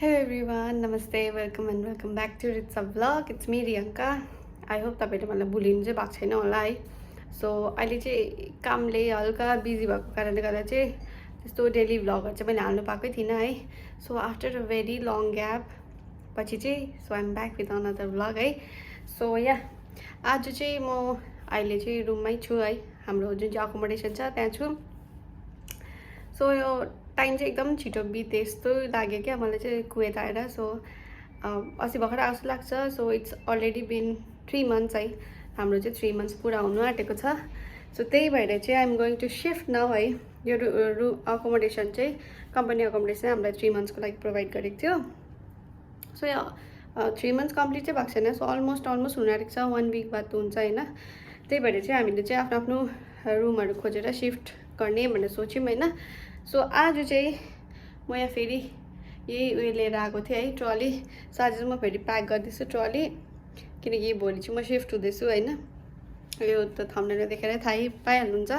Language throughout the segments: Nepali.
Hello everyone, namaste, welcome back to Ritsa vlog. It's me Riyanka. I hope तपाईले मलाई भुलिनु चाहिँ भएको छैन होला है. सो अहिले चाहिँ कामले हल्का बिजी भएको कारणले गर्दा चाहिँ त्यस्तो डेली भ्लगहरु चाहिँ मैले हाल्नु पाएकै थिइनँ है. So after a very long gap पछि चाहिँ so I am back with another vlog है. सो या आज चाहिँ म अहिले चाहिँ रुममै छु है. हाम्रो जुन चाहिँ अकोमोडेसन छ त्यहाँ छु. सो यो टाइम चाहिँ एकदम छिटो बिते जस्तो लाग्यो क्या मलाई चाहिँ कुवेत आएर. सो अस्ति भर्खर आउँछ लाग्छ. So it's already been 3 months है. हाम्रो चाहिँ 3 months पुरा हुनु आँटेको छ. सो त्यही भएर चाहिँ I am going to shift now है. यो अकोमोडेसन चाहिँ कम्पनी अकोमोडेसन हामीलाई 3 months को लागि प्रोभाइड गरेको थियो. सो यो 3 months कम्प्लिट चाहिँ भएको छैन. सो अलमोस्ट हुनु आँटेको छ. 1 week बाद हुन्छ होइन. त्यही भएर चाहिँ हामीले चाहिँ आफ्नो आफ्नो रुमहरू खोजेर सिफ्ट गर्ने भनेर सोच्यौँ होइन. सो आज चाहिँ म यहाँ फेरि यही उयो लिएर आएको थिएँ है, ट्रली. सो आज चाहिँ म फेरि प्याक गर्दैछु ट्रली, किनकि भोलि चाहिँ म सिफ्ट हुँदैछु होइन. यो त थम्बनेलमा देखेर थाहै पाइहाल्नुहुन्छ.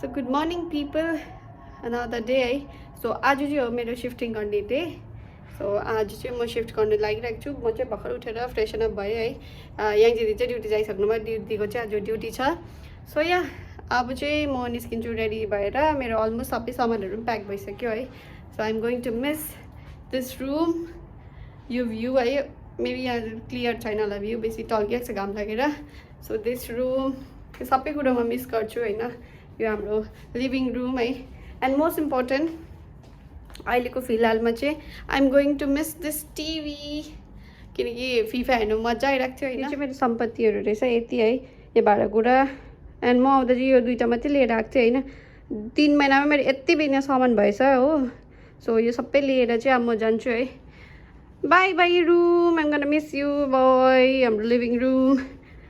So good morning people, another day है. सो आज चाहिँ हो मेरो सिफ्टिङ गर्ने डे. सो आज चाहिँ म सिफ्ट गर्नु लागिरहेको छु. म चाहिँ भर्खर उठेर फ्रेसन अप भएँ है. यहाँ दिदी चाहिँ ड्युटी जाइसक्नु भयो. दिदीको चाहिँ आज ड्युटी छ. सो या अब चाहिँ म निस्किन्छु रेडी भएर. मेरो अलमोस्ट सबै सामानहरू पनि प्याक भइसक्यो है. So I am going to miss this room. यो भ्यू है, मेबी यहाँ क्लियर छैन होला भ्यू, बेसी टल्किएको छ घाम लागेर. सो दिस रुम सबै कुरो म मिस गर्छु होइन. यो हाम्रो लिभिङ रुम है. एन्ड मोस्ट इम्पोर्टेन्ट अहिलेको फिलहालमा चाहिँ I am going to miss this TV, किनकि फिफा हेर्नु मजा आइरहेको थियो होइन. यो चाहिँ मेरो सम्पत्तिहरू रहेछ यति है, यो भाँडाकुँडा. एन्ड म आउँदा चाहिँ यो दुइटा मात्रै लिएर आएको थिएँ होइन. 3 महिनामा मेरो यति बिना सामान भएछ हो. सो यो सबै लिएर चाहिँ अब म जान्छु है. By by room, I'm gonna miss you by. हाम्रो लिभिङ रुम,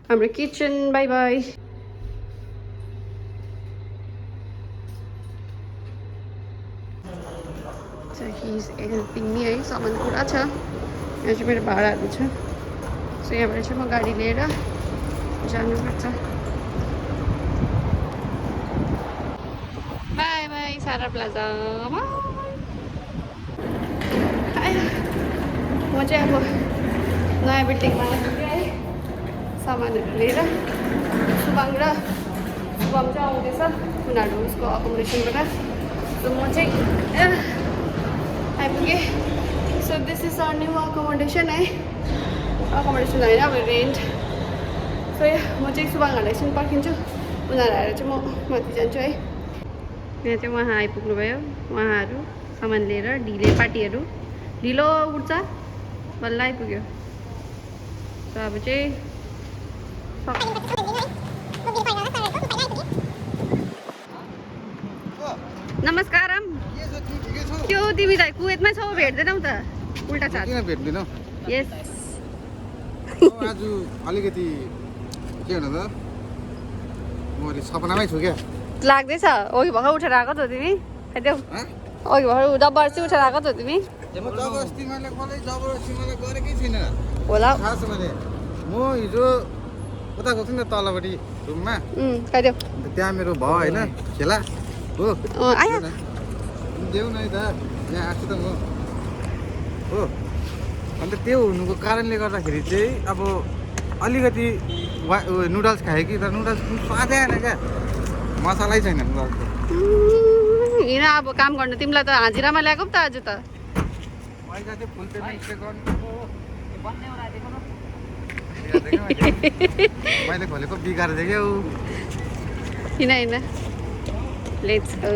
हाम्रो kitchen, by by. So he's helping me है. सामान पुरा छ. यहाँ चाहिँ मेरो भाडाहरू छ. सो यहाँबाट चाहिँ म गाडी लिएर जानुपर्छ. बाई बाई सारा प्लाजा. म चाहिँ अब नयाँ बिल्डिङमा आइपुगेँ है, सामानहरू लिएर. सुभाङ र शुभम चाहिँ आउँदैछ, उनीहरू उसको अकोमोडेसनबाट. सो म चाहिँ आइपुगेँ. So this is our new accommodation है. अकोमोडेसन होइन, अब रेन्ट. सो म चाहिँ सुभाङहरूलाई एकछिन पर्खिन्छु. उनीहरू आएर चाहिँ म माथि जान्छु है. यहाँ चाहिँ उहाँ आइपुग्नु भयो. उहाँहरू सामान लिएर पार्टीहरू ढिलो उठ्छ, बल्ल आइपुग्यो. सो अब चाहिँ नमस्कारम. के हो तिमी त कुवेतमै छौ, भेट्दैनौ त? उल्टा छ. किन भेट्दिनौ? यस. आज अलिकति के भन त, म अहिले सपनामै छु क्या. लाग्दैछ. अघि भर्खर उठेर आएको त तिमी. खाइदेऊ. अघि भर्खर जबरजस्ती उठेर आएको त तिमी. म जबरजस्ती मैले गरेकै छैन होला. खास मैले म हिजो उता गएको थिएँ नि त तलपट्टि रुममा. खाइदेऊ. त्यहाँ मेरो भयो होइन खेला हो. आयो देऊ न त यहाँ आएको त म हो. अन्त त्यो हुनुको कारणले गर्दाखेरि चाहिँ अब अलिकति नुडल्स खाएँ कि, तर नुडल्स स्वादै आएन क्या. मसलै छैन नुडल्सको. हिँड अब काम गर्नु. तिमीलाई त हाजिरामा ल्याएको पो त आज त. पैसा चाहिँ फुल पेमेन्ट पे गर्नु. मैले खोलेको बिगार देख्यो. हिँड लेट्स गो.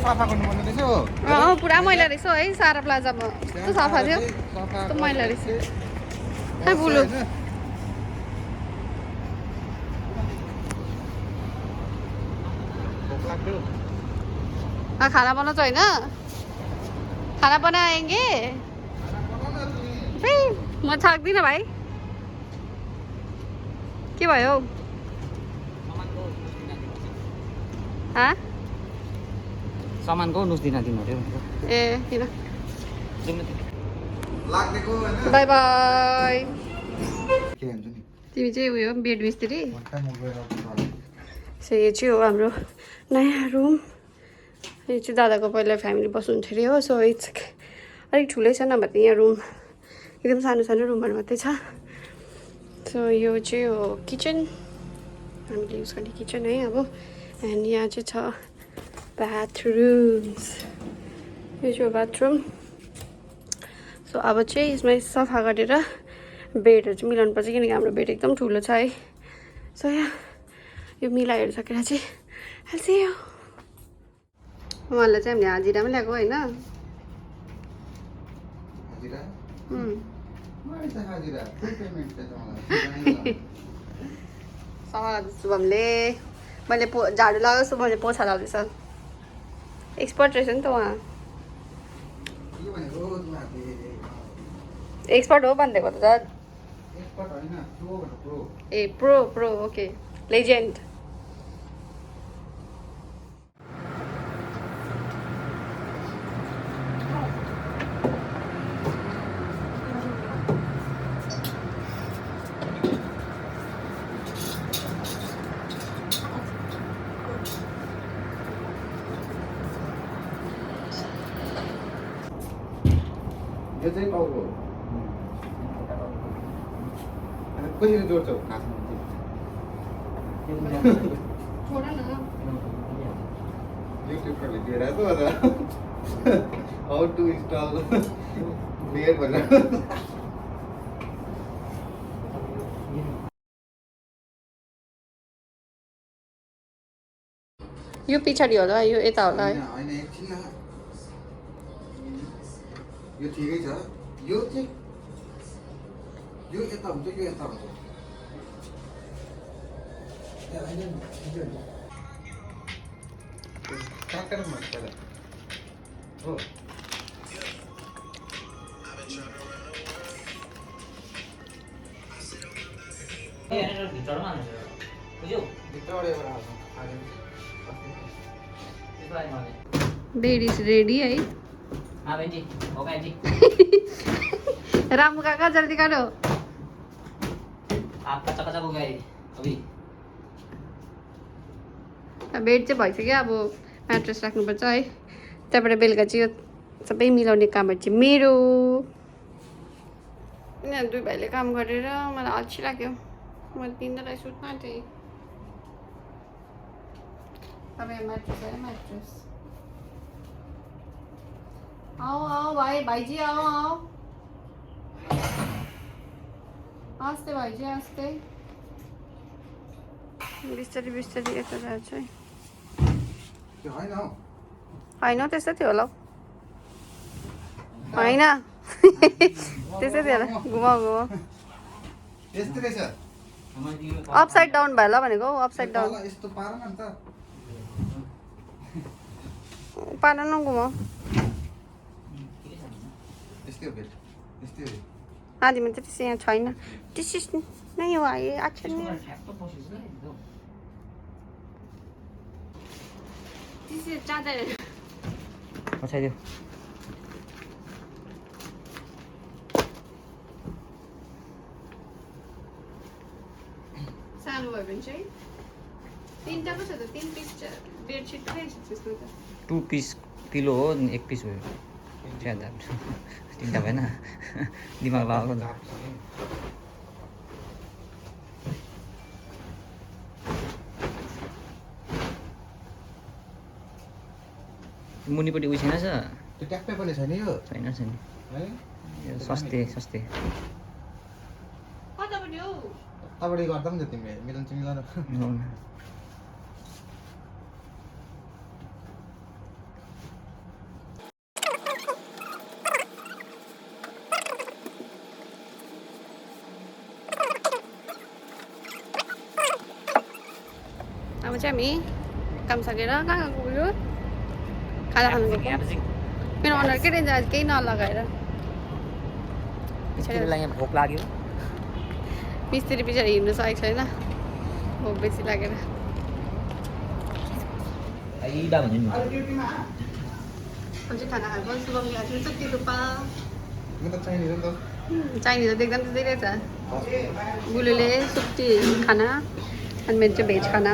सफा गर्नुपर्ने रहेछ हो. पुरा मैला रहेछ है सारा प्लाजामा. कस्तो सफा थियो, कस्तो मैला रहेछ. खै बुलु. खाना बनाउँछ होइन? खाना बनाएँगे. म थाक्दिनँ भाइ. के भयो? सामानको नुस दिन तिमीहरू. ए किन? लाग्देको हैन. By by. भत्किहाल्छु नि तिमी चाहिँ उयो बेड मिस्त्री भट्टा म गएर सो यो चाहिँ हो हाम्रो नयाँ रुम यो चाहिँ दादाको पहिला फ्यामिली बस्नुहुन्थ्यो अरे हो सो इट्स अलिक ठुलै छ नभए त यहाँ रुम एकदम सानो सानो रुमहरू मात्रै छ सो यो चाहिँ हो किचन हामीले युज गर्ने किचन है अब एन्ड यहाँ चाहिँ छ बाथरुम्स यो चाहिँ हो बाथरुम सो अब चाहिँ यसमा सफा गरेर बेडहरू चाहिँ मिलाउनु पर्छ किनकि हाम्रो बेड एकदम ठुलो छ है सो यहाँ यो मिलाइहरू सकेर चाहिँ हाल्छ उहाँलाई चाहिँ हामीले हाजिरा पनि ल्याएको होइन हाजिरा उम्. मैले त हाजिरा फुल पेमेन्ट त मलाई सफा गर्दैछु शुभमले मैले झाडु लगाएको शुभमले पोछा लाउँदैछ एक्सपर्ट रहेछ नि त उहाँ के भनेको तिमीहरूले एक्सपर्ट हो भनिदिएको त झन् एक्सपर्ट होइन प्रो भनेको प्रो ए प्रो ओके लेजेन्ड यो चाहिँ टाउको हो अनि कसरी जोड्छौ खासमा छोड न युट्युबले दिएर त हाउ टु इन्स्टल बेड भनेर यो पछाडि होला यो यता होला है होइन एकछिन यो ठिकै छ यो चाहिँ यो यता हुन्छ यो यता हुन्छ काटेर भन्नु पर्यो हो भित्रबाट एउटा हाल्छौँ बेड इज रेडी है रामु काका जल्दी करो बेड चाहिँ भइसक्यो अब म्याट्रेस राख्नुपर्छ है त्यहाँबाट बेलुका चाहिँ यो सबै मिलाउने कामहरू चाहिँ मेरो यिनीहरू दुई भाइले काम गरेर मलाई अल्छी लाग्यो म तिनीहरूलाई सुत्न थिएँ अब यहाँ म्याट्रेस है म्याट्रेस आओ आओ भाइजी आओ आस्ते भाइजी आस्ते बिस्तारै बिस्तारै यता जान्छ है त्यो होइन हौ होइन त्यस्तै थियो होला होइन त्यस्तै थियो होला घुमाऊ यस्तै रहेछ अपसाइड डाउन भयो होला भनेको अपसाइड डाउन तल यस्तो पार न त पार न घुमाऊ यस्तै हो बेड यस्तै हो आदिमा चाहिँ त्यसै यहाँ छैन त्यसै नै हो आए आच्छा नि त्यसै चादर पछाइदियो सानो भयो भने चाहिँ तिनवटा पो छ त 3 पिस बेडसिट पो रहेछ त्यसमा त 2 पिस पिलो हो 1 पिस भयो ज्यादा तिनवटा भएन दिमाग लगाएको त मुनिपट्टि उयो छैन छ त्यो ट्याक्कै पनि छैन यो छैन है यो सस्ते कतापट्टि हौ तपाईँले गर्दा पनि त तिमीले मिलाउनु चाहिँ मिलाउनु अब चाहिँ हामी काम सकेर कहाँ गयो खाना खानु गएको मेरो अनुहार के रहेछ आज केही नलगाएर यहाँ भोक लाग्यो मिस्त्री पछाडि हिँड्नु सकेको छैन भोक बेसी लागेर अझै खाना खाएको शुभम खाएको छ के थुक्पा म त चाहिने हो नि त चाइनिज त देख्दा पनि त्यस्तै रहेछ बुलुले सुक्टी खाना अनि मेरो चाहिँ भेज खाना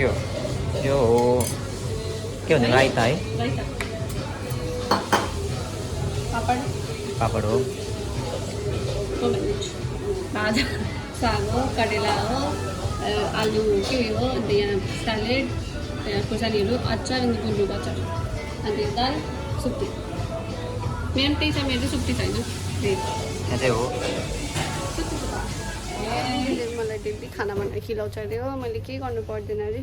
के हो यो हो के भन्छ राइता है पापड हो भाजा साग हो करेला हो आलु के हो अन्त यहाँ स्यालेड खोर्सानीहरू अचार अनि गुन्द्रुकको अचार अन्त यो दाल सुक्टी मेन त्यही छ मेरो चाहिँ सुक्टी छैन यहाँ चाहिँ हो मलाई डेली खाना बनाएर खिलाउँछ अरे हो मैले केही गर्नु पर्दैन अरे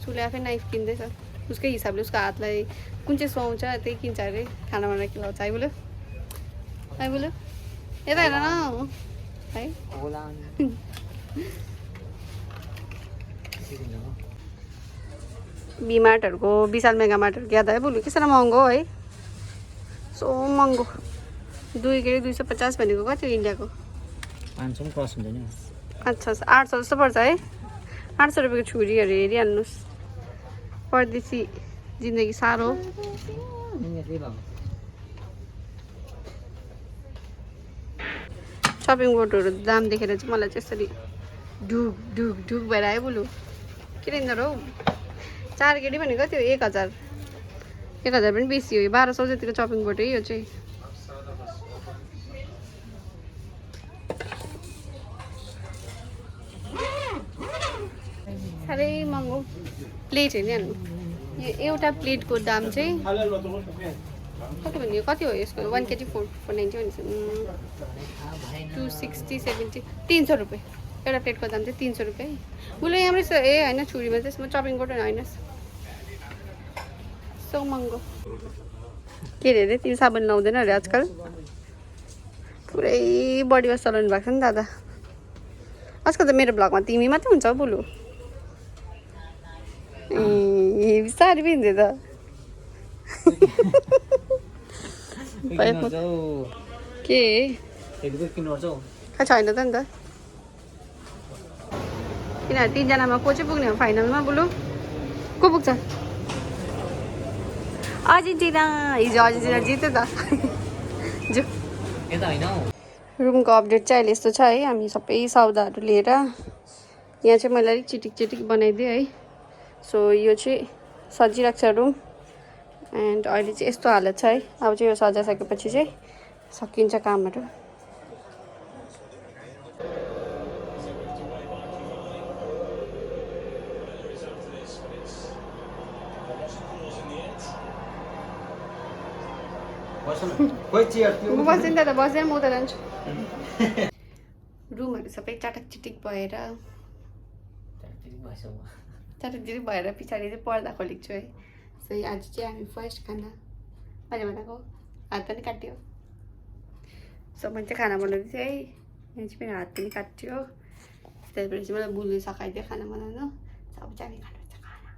सुले आफै नाइफ किन्दैछ उसकै हिसाबले उसको हातलाई कुन चाहिँ सुहाउँछ त्यही किन्छ अरे खाना बनाएर खिलाउँछ आइबोल्यो आइबोल्यो यता हेर न है बीमार्टहरूको विशाल मेगा मार्टहरूको याद है बोलु के साह्रो महँगो है सो महँगो 250 भनेको कति हो इन्डियाको 500 क्रस हुन्छ नि अच्छा 800 जस्तो पर्छ है 800 रुपियाँको छुरीहरू हेरिहाल्नुहोस् परदेशी जिन्दगी साह्रो सपिङ बोर्डहरू दाम देखेर चाहिँ मलाई चाहिँ यसरी ढुक ढुक ढुक भएर आयो बोलु के रेन्जर हौ 4 केडी भनेको कति हो 1000 पनि बेसी हो 1200 जतिको सपिङ बोर्ड है यो चाहिँ साह्रै महँगो प्लेट हेरिहाल्नु यो एउटा प्लेटको दाम चाहिँ कति भन्यो कति हो यसको 1 केजी 490 भनेछ 260 70 300 रुपियाँ एउटा प्लेटको दाम चाहिँ 300 रुपियाँ उसले यहाँ रहेछ ए होइन छुरीमा चाहिँ यसमा चपिङ बोर्ड होइन सो महँगो के अरे तिमी साबुन लाउँदैन अरे आजकल पुरै बडी वास चलाउनु भएको छ नि दादा आजकल त मेरो भ्लगमा तिमी मात्रै हुन्छ हौ बोलु ए बिस्तारै पिन्छ त के खै छैन त नि त किनभने 3 जनामा को चाहिँ पुग्ने हो फाइनलमा बोलु को पुग्छ अर्जेन्टिना हिजो अर्जेन्टिना जित्यो त जो रुमको अपडेट चाहिँ अहिले यस्तो छ है हामी सबै सौदाहरू लिएर यहाँ चाहिँ मैले अलिक चिटिक चिटिक बनाइदिएँ है सो यो चाहिँ सजिरहेको छ रुम एन्ड अहिले चाहिँ यस्तो हालत छ है अब चाहिँ यो सजाइसकेपछि चाहिँ सकिन्छ कामहरू म बस्दैन त बसेर म उता जान्छु रुमहरू सबै चाटक चिटिक भएर चाटक भएर पछाडि चाहिँ पर्दा खोलेको छु है सो आज चाहिँ हामी फर्स्ट खाना मैले भनेको हात पनि काट्यो सो मैले चाहिँ खाना बनाउँदै थिएँ है यहाँ चाहिँ मेरो हात पनि काट्यो त्यसपछि चाहिँ मलाई बुल्नु सघाइदियो खाना बनाउनु अब चाहिँ हामी खानुपर्छ खाना